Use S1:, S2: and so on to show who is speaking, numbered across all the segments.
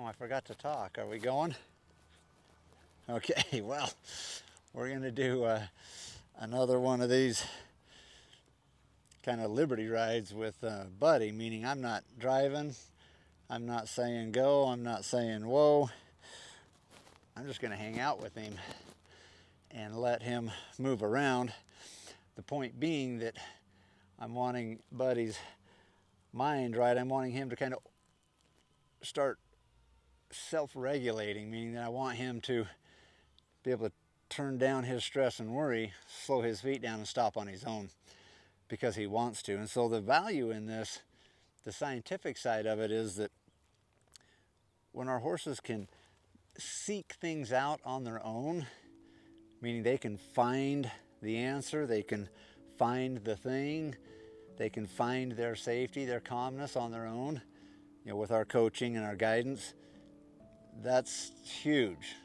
S1: I forgot to talk. Are we going? Okay, well, we're going to do another one of these kind of liberty rides with Buddy, meaning I'm not driving, I'm not saying go, I'm not saying whoa. I'm just going to hang out with him and let him move around. The point being that I'm wanting Buddy's mind, right? I'm wanting him to kind of start self-regulating, meaning that I want him to be able to turn down his stress and worry, slow his feet down and stop on his own because he wants to. And so the value in this, the scientific side of it, is that when our horses can seek things out on their own, meaning they can find the answer, they can find the thing, they can find their safety, their calmness on their own, you know, with our coaching and our guidance, that's huge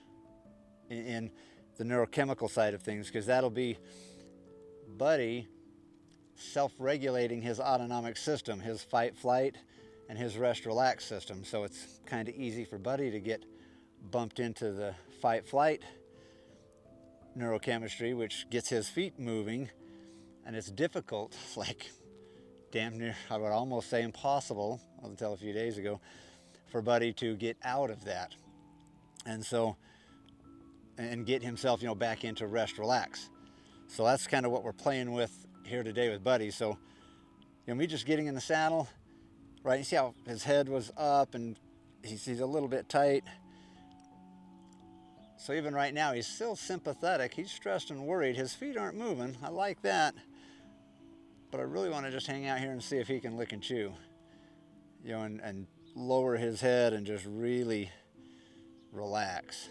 S1: in the neurochemical side of things, because that'll be Buddy self-regulating his autonomic system, his fight, flight, and his rest, relax system. So it's kind of easy for Buddy to get bumped into the fight, flight neurochemistry, which gets his feet moving, and it's difficult, like damn near, I would almost say impossible, until a few days ago, for Buddy to get out of that. And so, and get himself, you know, back into rest, relax. So that's kind of what we're playing with here today with Buddy. So, you know, me just getting in the saddle, right? You see how his head was up and he's a little bit tight. So even right now, he's still sympathetic. He's stressed and worried. His feet aren't moving. I like that. But I really want to just hang out here and see if he can lick and chew, you know, and lower his head and just really relax.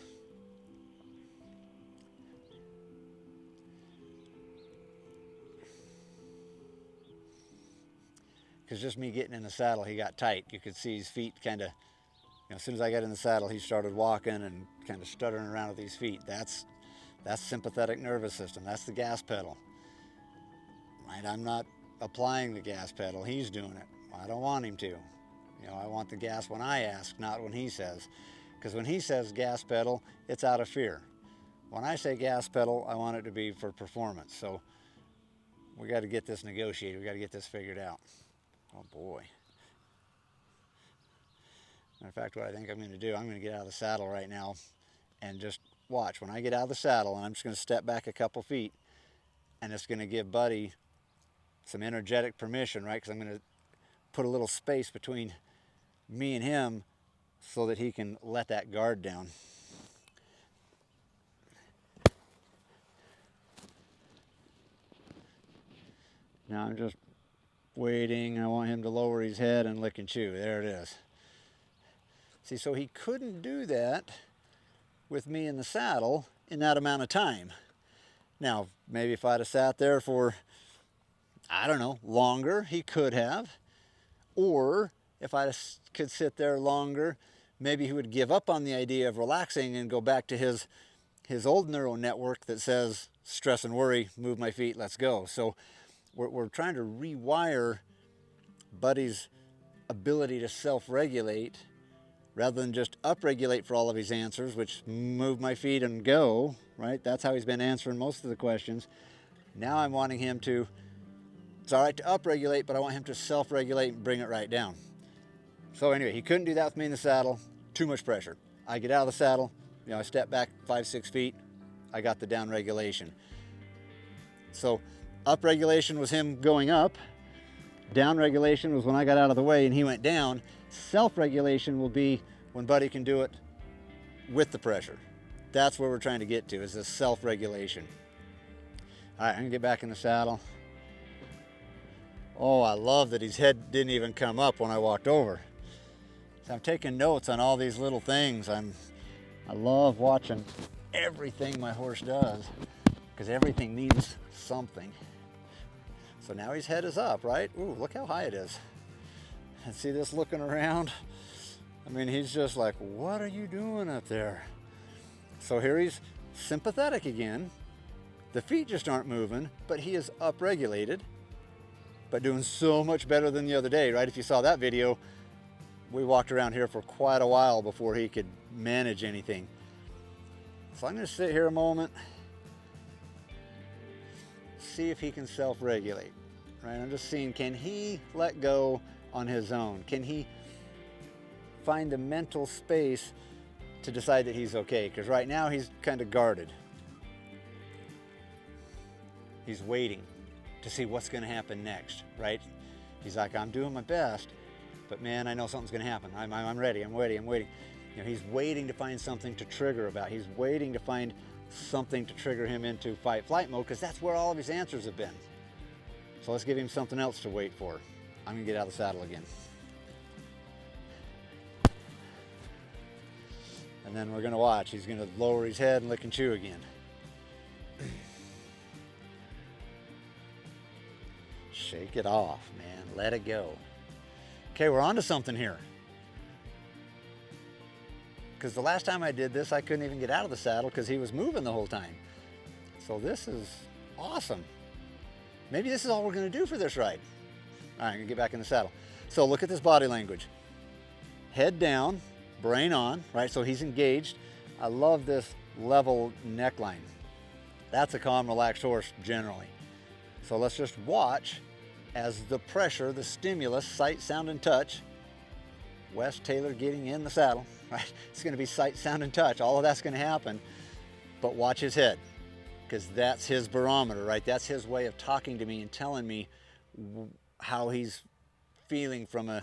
S1: Because just me getting in the saddle, he got tight. You could see his feet kind of, you know, as soon as I got in the saddle, he started walking and kind of stuttering around with his feet. That's sympathetic nervous system. That's the gas pedal. Right? I'm not applying the gas pedal. He's doing it. I don't want him to. You know, I want the gas when I ask, not when he says. Because when he says gas pedal, it's out of fear. When I say gas pedal, I want it to be for performance. So we got to get this negotiated. We got to get this figured out. Oh boy. Matter of fact, what I think I'm going to do, I'm going to get out of the saddle right now and just watch. When I get out of the saddle, and I'm just going to step back a couple feet, and it's going to give Buddy some energetic permission, right? Because I'm going to put a little space between me and him so that he can let that guard down. Now I'm just waiting. I want him to lower his head and lick and chew. There it is. See, so he couldn't do that with me in the saddle in that amount of time. Now, maybe if I'd have sat there for, I don't know, longer, he could have. Or if I could sit there longer, maybe he would give up on the idea of relaxing and go back to his old neural network that says stress and worry, move my feet, let's go. So we're trying to rewire Buddy's ability to self-regulate rather than just upregulate for all of his answers, which move my feet and go, right? That's how he's been answering most of the questions. Now I'm wanting him to, it's all right to upregulate, but I want him to self-regulate and bring it right down. So anyway, he couldn't do that with me in the saddle. Too much pressure. I get out of the saddle, you know, I step back 5-6 feet, I got the down regulation. So up regulation was him going up. Down regulation was when I got out of the way and he went down. Self-regulation will be when Buddy can do it with the pressure. That's where we're trying to get to, is this self-regulation. All right, I'm gonna get back in the saddle. Oh, I love that his head didn't even come up when I walked over. So I'm taking notes on all these little things. I love watching everything my horse does, because everything means something. So now his head is up, right? Ooh, look how high it is. And see this looking around? I mean, he's just like, what are you doing up there? So here he's sympathetic again. The feet just aren't moving, but he is upregulated, but doing so much better than the other day, right? If you saw that video, we walked around here for quite a while before he could manage anything. So I'm going to sit here a moment, see if he can self-regulate. Right? I'm just seeing, can he let go on his own? Can he find the mental space to decide that he's okay? Because right now he's kind of guarded. He's waiting to see what's going to happen next, right? He's like, I'm doing my best, but man, I know something's going to happen. I'm ready, I'm waiting. You know, he's waiting to find something to trigger about. He's waiting to find something to trigger him into fight-flight mode, because that's where all of his answers have been. So let's give him something else to wait for. I'm going to get out of the saddle again. And then we're going to watch. He's going to lower his head and lick and chew again. Shake it off, man. Let it go. Okay, we're on to something here. Because the last time I did this, I couldn't even get out of the saddle because he was moving the whole time. So this is awesome. Maybe this is all we're going to do for this ride. All right, I'm going to get back in the saddle. So look at this body language. Head down, brain on, right? So he's engaged. I love this level neckline. That's a calm, relaxed horse generally. So let's just watch as the pressure, the stimulus, sight, sound, and touch. Wes Taylor getting in the saddle, right? It's going to be sight, sound, and touch. All of that's going to happen. But watch his head, because that's his barometer, right? That's his way of talking to me and telling me how he's feeling from a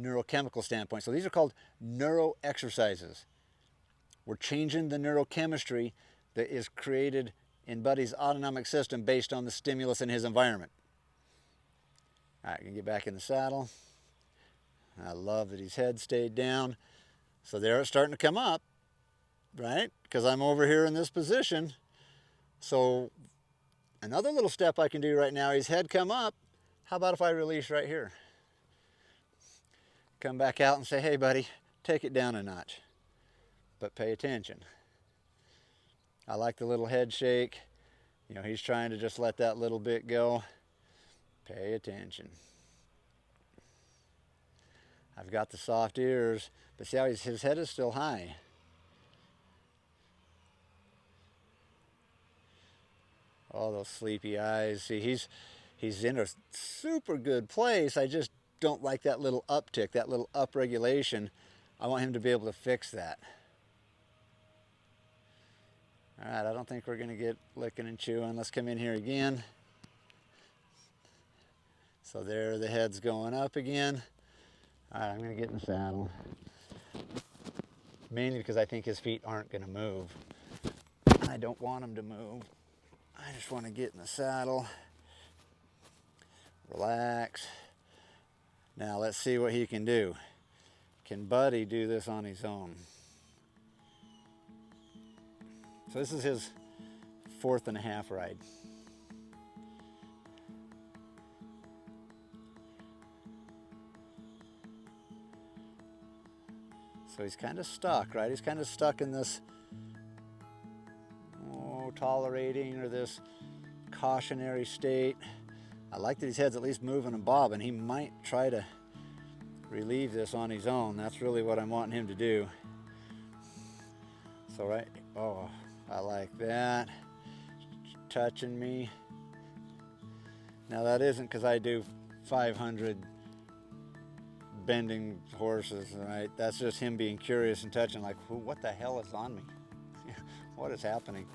S1: neurochemical standpoint. So these are called neuro exercises. We're changing the neurochemistry that is created in Buddy's autonomic system based on the stimulus in his environment. All right, gonna get back in the saddle. I love that his head stayed down. So there it's starting to come up, right? Because I'm over here in this position. So another little step I can do right now, his head come up. How about if I release right here? Come back out and say, hey buddy, take it down a notch, but pay attention. I like the little head shake. You know, he's trying to just let that little bit go. Pay attention. I've got the soft ears, but see how his head is still high. Oh, those sleepy eyes. See, he's in a super good place. I just don't like that little uptick, that little upregulation. I want him to be able to fix that. All right, I don't think we're going to get licking and chewing. Let's come in here again. So there, the head's going up again. All right, I'm going to get in the saddle. Mainly because I think his feet aren't going to move. I don't want him to move. I just want to get in the saddle. Relax. Now let's see what he can do. Can Buddy do this on his own? So this is his 4th and a half ride. So he's kind of stuck, right? He's kind of stuck in this tolerating or this cautionary state. I like that his head's at least moving and bobbing. He might try to relieve this on his own. That's really what I'm wanting him to do. So right, oh, I like that. Touching me. Now that isn't because I do 500 bending horses, right? That's just him being curious and touching, like, what the hell is on me? What is happening?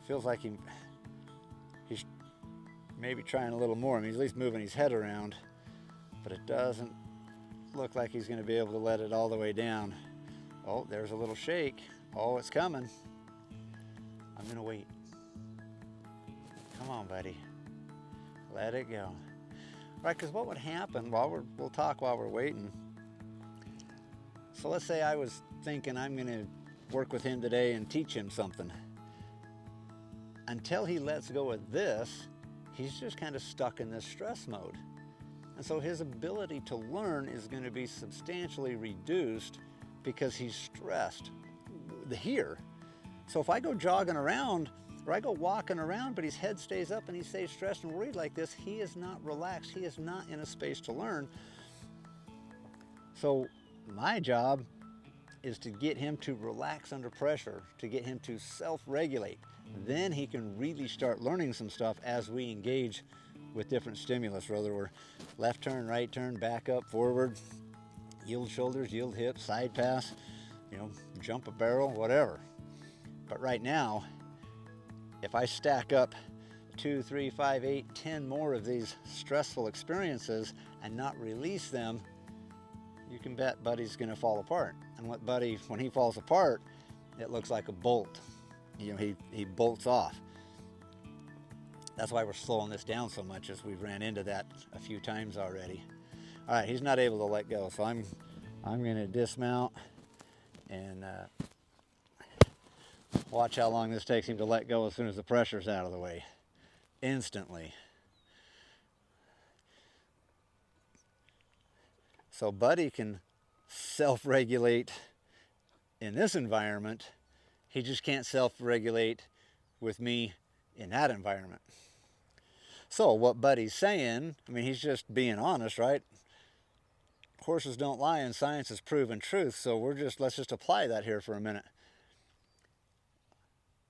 S1: Feels like he's maybe trying a little more. I mean, he's at least moving his head around, but it doesn't look like he's going to be able to let it all the way down. Oh, there's a little shake. Oh, it's coming. I'm going to wait. Come on, buddy. Let it go. Right, because what would happen we'll talk while we're waiting. So let's say I was thinking I'm going to work with him today and teach him something. Until he lets go of this, he's just kind of stuck in this stress mode. And so his ability to learn is going to be substantially reduced because he's stressed here. So if I go jogging around or I go walking around, but his head stays up and he stays stressed and worried like this, he is not relaxed. He is not in a space to learn. So my job is to get him to relax under pressure, to get him to self-regulate. Then he can really start learning some stuff as we engage with different stimulus, whether we're left turn, right turn, back up, forward, yield shoulders, yield hips, side pass, jump a barrel, whatever. But right now, if I stack up 2, 3, 5, 8, 10 more of these stressful experiences and not release them, you can bet Buddy's gonna fall apart. And what Buddy, when he falls apart, it looks like a bolt. He bolts off. That's why we're slowing this down so much, as we've ran into that a few times already. All right, he's not able to let go, so I'm gonna dismount and watch how long this takes him to let go as soon as the pressure's out of the way. Instantly. So Buddy can self-regulate in this environment. He just can't self-regulate with me in that environment. So what Buddy's saying, he's just being honest, right? Horses don't lie and science has proven truth, so let's just apply that here for a minute.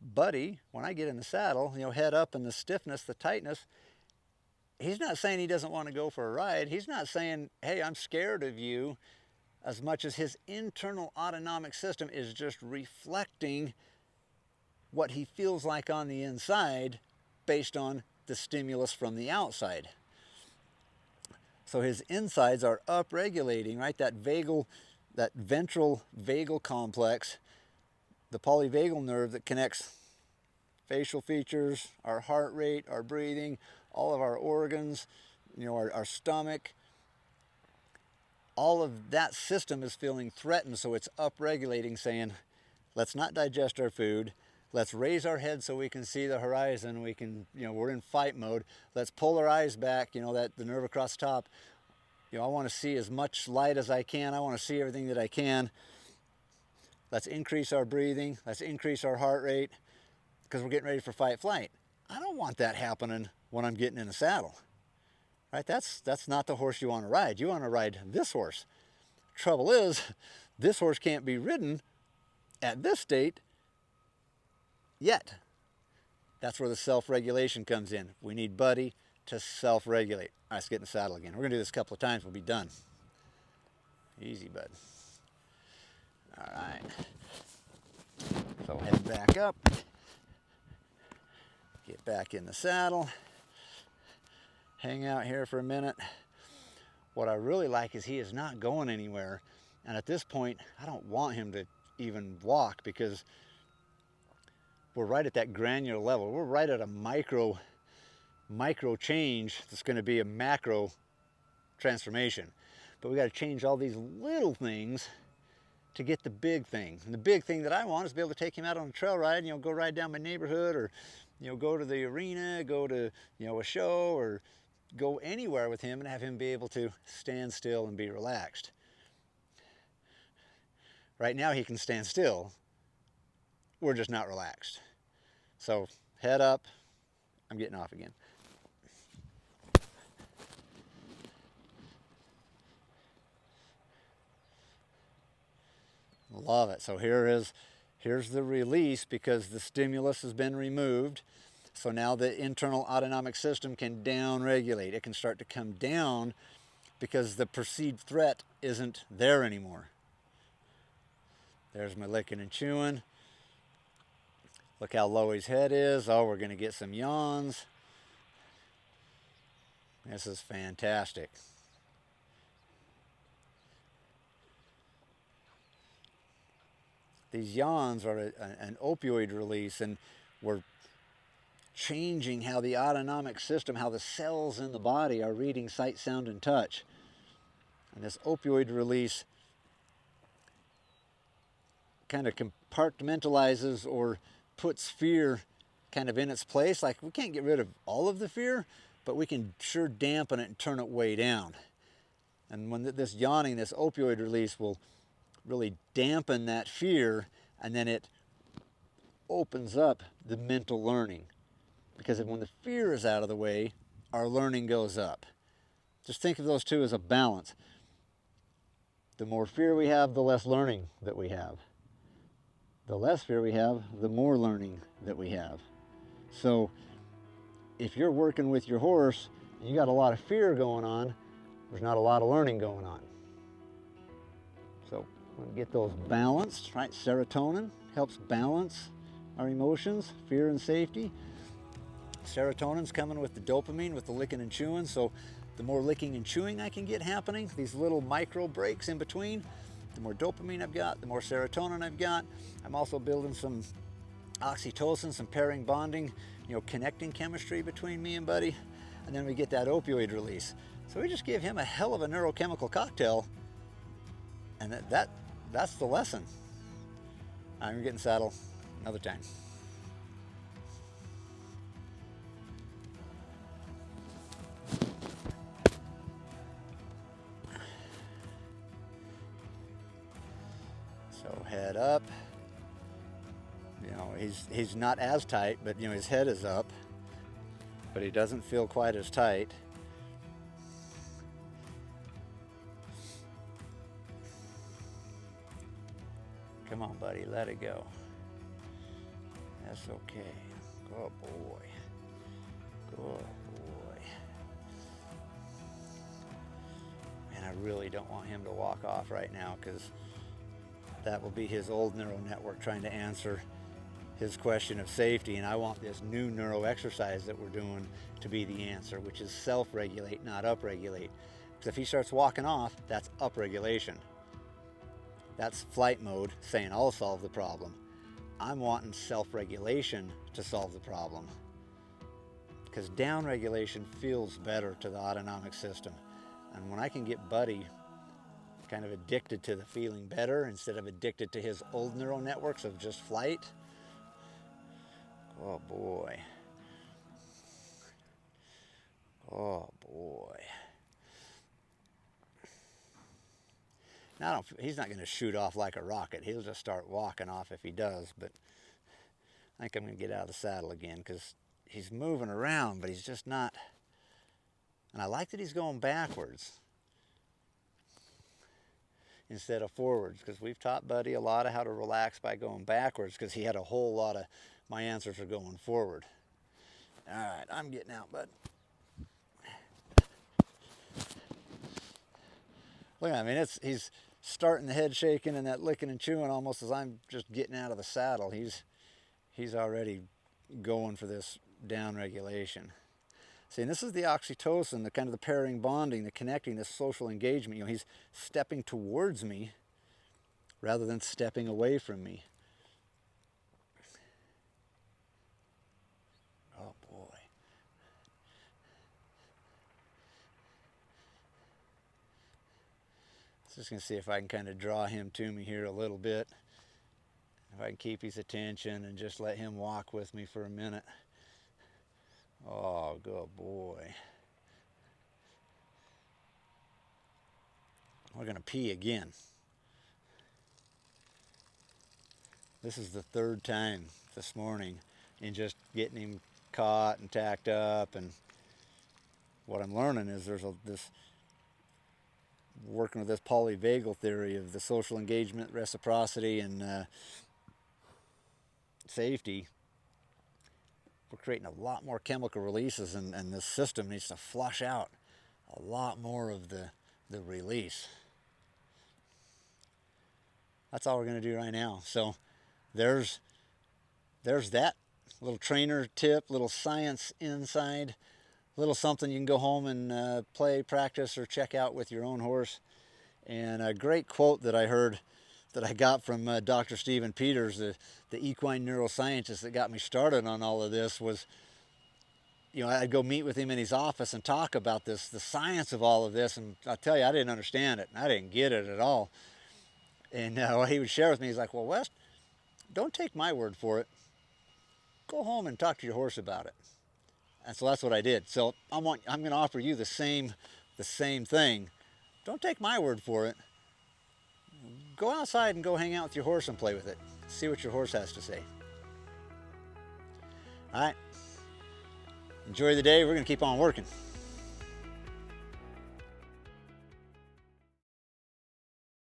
S1: Buddy, when I get in the saddle, head up and the stiffness, the tightness, he's not saying he doesn't want to go for a ride. He's not saying, hey, I'm scared of you, as much as his internal autonomic system is just reflecting what he feels like on the inside based on the stimulus from the outside. So his insides are upregulating, right? That ventral vagal complex, the polyvagal nerve that connects facial features, our heart rate, our breathing, all of our organs, our stomach. All of that system is feeling threatened, so it's upregulating, saying, let's not digest our food. Let's raise our head so we can see the horizon. We can, we're in fight mode. Let's pull our eyes back, the nerve across the top. I want to see as much light as I can. I want to see everything that I can. Let's increase our breathing. Let's increase our heart rate, because we're getting ready for fight flight. I don't want that happening when I'm getting in a saddle. Right? That's not the horse you want to ride. You want to ride this horse. Trouble is, this horse can't be ridden at this state yet. That's where the self-regulation comes in. We need Buddy to self-regulate. All right, let's get in the saddle again. We're going to do this a couple of times. We'll be done. Easy, bud. All right. So head back up. Get back in the saddle. Hang out here for a minute. What I really like is he is not going anywhere. And at this point, I don't want him to even walk, because we're right at that granular level. We're right at a micro change that's going to be a macro transformation. But we got to change all these little things to get the big thing. And the big thing that I want is to be able to take him out on a trail ride, go ride down my neighborhood, or go to the arena, go to a show, or go anywhere with him and have him be able to stand still and be relaxed. Right now he can stand still. We're just not relaxed. So head up. I'm getting off again. Love it. So here's the release, because the stimulus has been removed. So now the internal autonomic system can down-regulate. It can start to come down because the perceived threat isn't there anymore. There's my licking and chewing. Look how low his head is. Oh, we're going to get some yawns. This is fantastic. These yawns are an opioid release, and we're changing how the autonomic system, how the cells in the body are reading sight, sound, and touch. And this opioid release kind of compartmentalizes or puts fear kind of in its place. Like, we can't get rid of all of the fear, but we can sure dampen it and turn it way down. And when this yawning, this opioid release will really dampen that fear, and then it opens up the mental learning, because when the fear is out of the way, our learning goes up. Just think of those two as a balance. The more fear we have, the less learning that we have. The less fear we have, the more learning that we have. So if you're working with your horse and you got a lot of fear going on, there's not a lot of learning going on. So we'll get those balanced, right? Serotonin helps balance our emotions, fear and safety. Serotonin's coming with the dopamine, with the licking and chewing, so the more licking and chewing I can get happening, these little micro breaks in between, the more dopamine I've got, the more serotonin I've got. I'm also building some oxytocin, some pairing bonding, connecting chemistry between me and Buddy, and then we get that opioid release. So we just give him a hell of a neurochemical cocktail, and that's the lesson. I'm getting saddle another time. So head up. He's not as tight, but his head is up, but he doesn't feel quite as tight. Come on, buddy, let it go. That's okay. Good boy. Good boy. And I really don't want him to walk off right now, because that will be his old neural network trying to answer his question of safety, and I want this new neuro exercise that we're doing to be the answer, which is self-regulate, not upregulate. Because if he starts walking off, that's upregulation. That's flight mode saying I'll solve the problem. I'm wanting self-regulation to solve the problem, because downregulation feels better to the autonomic system. And when I can get Buddy kind of addicted to the feeling better instead of addicted to his old neural networks of just flight, oh boy. Oh boy. Now he's not going to shoot off like a rocket. He'll just start walking off if he does, but I think I'm going to get out of the saddle again, because he's moving around, but he's just not. And I like that he's going backwards instead of forwards, because we've taught Buddy a lot of how to relax by going backwards, because he had a whole lot of my answers are going forward. All right, I'm getting out, bud. Look at him. He's starting the head shaking and that licking and chewing almost as I'm just getting out of the saddle. He's already going for this down regulation. See, and this is the oxytocin, the kind of the pairing bonding, the connecting, this social engagement. He's stepping towards me rather than stepping away from me. Oh boy. Just going to see if I can kind of draw him to me here a little bit. If I can keep his attention and just let him walk with me for a minute. Oh, good boy. We're going to pee again. This is the third time this morning in just getting him caught and tacked up. And what I'm learning is there's this working with this polyvagal theory of the social engagement, reciprocity, and safety. We're creating a lot more chemical releases, and this system needs to flush out a lot more of the release. That's all we're going to do right now. So there's that little trainer tip, little science inside, little something you can go home and play, practice, or check out with your own horse. And a great quote that I heard that I got from Dr. Stephen Peters, the equine neuroscientist that got me started on all of this, was, I'd go meet with him in his office and talk about the science of all of this, and I'll tell you, I didn't understand it. I didn't get it at all. And what he would share with me, he's like, well, Wes, don't take my word for it. Go home and talk to your horse about it. And so that's what I did. So I'm going to offer you the same thing. Don't take my word for it. Go outside and go hang out with your horse and play with it. See what your horse has to say. All right. Enjoy the day. We're going to keep on working.